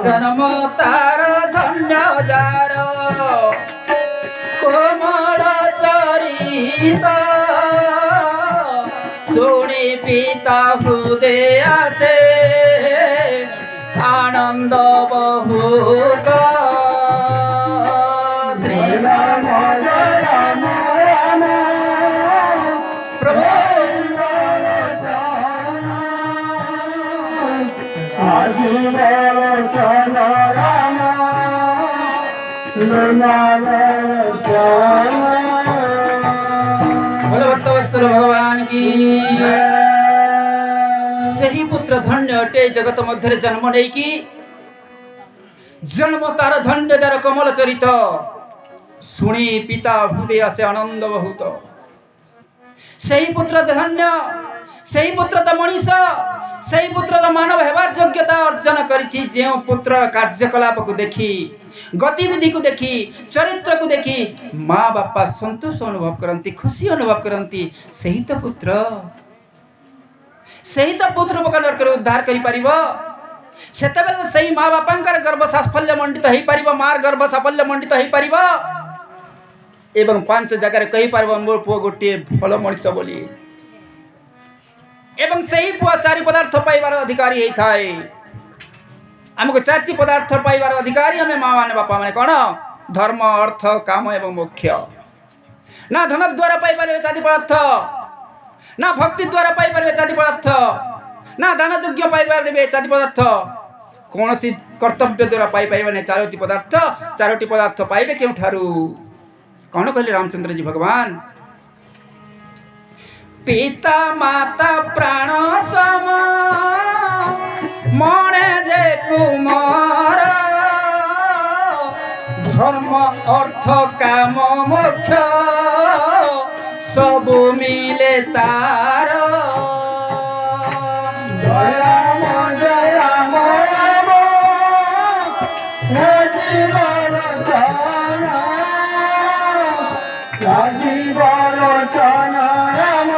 जन्म तार धन्य जार कोमल चरित शुणी पिता हृदय से आनंद बहुत श्री राम राम राम प्रभु भक्तवत्सल भगवान की सही पुत्र धन्य अटे जगत मध्य जन्म नहीं कि जन्म तार धन्य जार कमल चरित शुणी पिता हृदय से आनंद बहुत सही पुत्र धन्य सही पुत्र तो मनीष सही पुत्र मानव हेबार योग्यता अर्जन करिछि जे पुत्र कार्यकलाप को देखी गतिविधि को देखी चरित्र को देखी माँ बापा संतोष अनुभव करती खुशी अनुभव करती सही तो पुत्र उद्धार करि परिबो सेतेबेले सही माँ बापांकर गर्भ साफल्य मंडित हो पारिबो मार गर्भ साफल्य मंडित हो पारिबो एवं 5 जगह कहि पारिबो मोर पुओ गोटे भल मनीष बोली एवं सही पुआ 4 पदार्थ पाइबार अधिकारी ही थाए आमको 4 पदार्थ पाइबार अधिकारी हमें माँ माने बापा माने कौन धर्म अर्थ काम एवं मोक्ष ना धन द्वारा पाइबार 4 पदार्थ ना भक्ति द्वारा पाइबार 4 पदार्थ ना दान योग्य पाइबार 4 पदार्थ कौन सी कर्तव्य द्वारा पाई पाइबाने 4 पदार्थ 4 पदार्थ पाइबे केउठारु कौन कहले रामचंद्र जी भगवान पिता माता प्राण सम मने जे कुमार धर्म अर्थ काम मोक्ष सब मिले तार जय राम राम हे जीवन चना राम